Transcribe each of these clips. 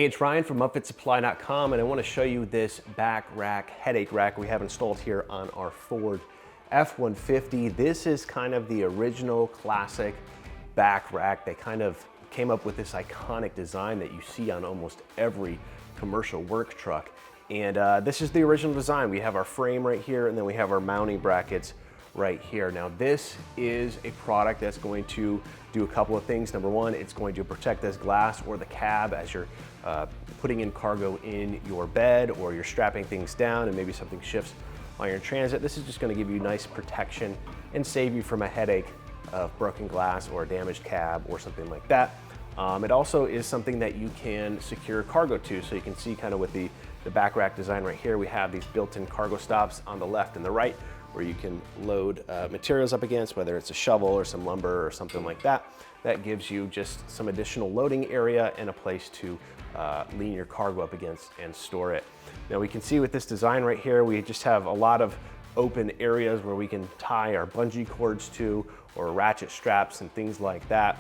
Hey, it's Ryan from UpfitSupply.com, and I want to show you this BackRack headache rack we have installed here on our Ford F-150. This is kind of the original classic back rack. They kind of came up with this iconic design that you see on almost every commercial work truck. And this is the original design. We have our frame right here, and then we have our mounting brackets right here. Now, this is a product that's going to do a couple of things. Number one, it's going to protect this glass or the cab as you're putting in cargo in your bed, or you're strapping things down and maybe something shifts while you're in transit. This is just going to give you nice protection and save you from a headache of broken glass or a damaged cab or something like that. It also is something that you can secure cargo to. So you can see kind of with the back rack design right here, we have these built-in cargo stops on the left and the right where you can load materials up against, whether it's a shovel or some lumber or something like that. That gives you just some additional loading area and a place to lean your cargo up against and store it. Now we can see with this design right here, we just have a lot of open areas where we can tie our bungee cords to, or ratchet straps and things like that.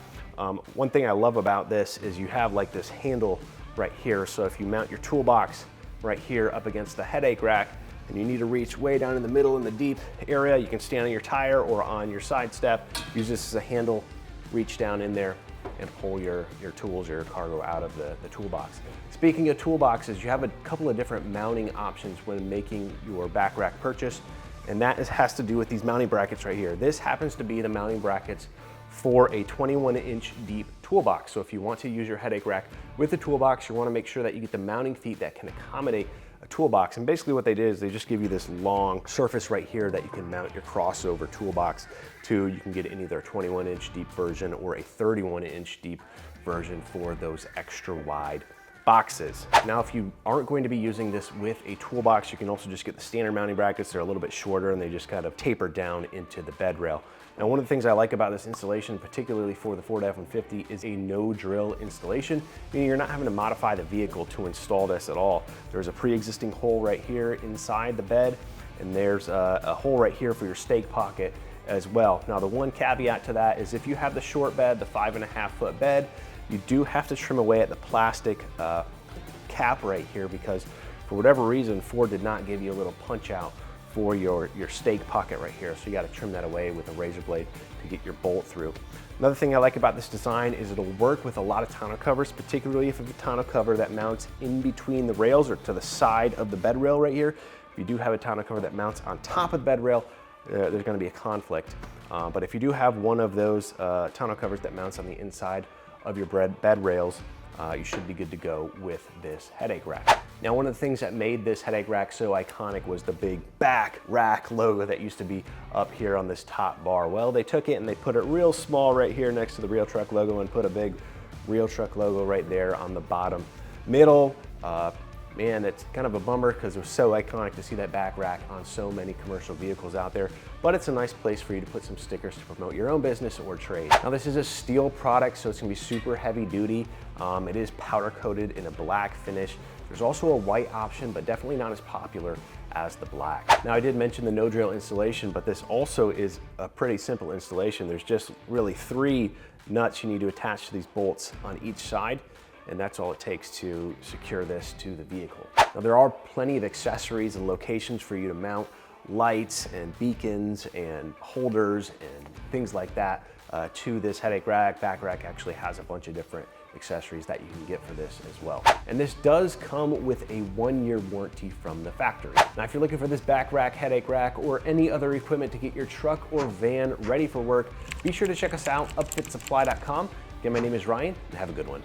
One thing I love about this is you have like this handle right here. So if you mount your toolbox right here up against the headache rack and you need to reach way down in the middle in the deep area, you can stand on your tire or on your side step, use this as a handle, reach down in there and pull your tools or your cargo out of the toolbox. Speaking of toolboxes, you have a couple of different mounting options when making your back rack purchase, and that has to do with these mounting brackets right here. This happens to be the mounting brackets for a 21-inch deep toolbox. So if you want to use your headache rack with the toolbox, you want to make sure that you get the mounting feet that can accommodate a toolbox. And basically what they did is they just give you this long surface right here that you can mount your crossover toolbox to. You can get in either a 21-inch deep version or a 31-inch deep version for those extra wide boxes. Now, if you aren't going to be using this with a toolbox, you can also just get the standard mounting brackets. They're a little bit shorter and they just kind of taper down into the bed rail. Now, one of the things I like about this installation, particularly for the Ford F-150, is a no drill installation, meaning you're not having to modify the vehicle to install this at all. There's a pre-existing hole right here inside the bed, and there's a hole right here for your stake pocket as well. Now, the one caveat to that is if you have the short bed, the 5.5-foot bed, you do have to trim away at the plastic cap right here, because for whatever reason, Ford did not give you a little punch out for your stake pocket right here. So you got to trim that away with a razor blade to get your bolt through. Another thing I like about this design is it'll work with a lot of tonneau covers, particularly if you have a tonneau cover that mounts in between the rails or to the side of the bed rail right here. If you do have a tonneau cover that mounts on top of the bed rail, there's going to be a conflict. But if you do have one of those tonneau covers that mounts on the inside of your bed rails, you should be good to go with this headache rack. Now, one of the things that made this headache rack so iconic was the big BackRack logo that used to be up here on this top bar. Well, they took it and they put it real small right here next to the Real Truck logo and put a big Real Truck logo right there on the bottom middle. Man, it's kind of a bummer because it was so iconic to see that back rack on so many commercial vehicles out there, but it's a nice place for you to put some stickers to promote your own business or trade. Now, this is a steel product, so it's gonna be super heavy duty. It is powder coated in a black finish. There's also a white option, but definitely not as popular as the black. Now, I did mention the no drill installation, but this also is a pretty simple installation. There's just really 3 nuts you need to attach to these bolts on each side, and that's all it takes to secure this to the vehicle. Now, there are plenty of accessories and locations for you to mount lights and beacons and holders and things like that to this headache rack. Back rack actually has a bunch of different accessories that you can get for this as well. And this does come with a 1-year warranty from the factory. Now, if you're looking for this back rack, headache rack, or any other equipment to get your truck or van ready for work, be sure to check us out, upfitsupply.com. Again, my name is Ryan, and have a good one.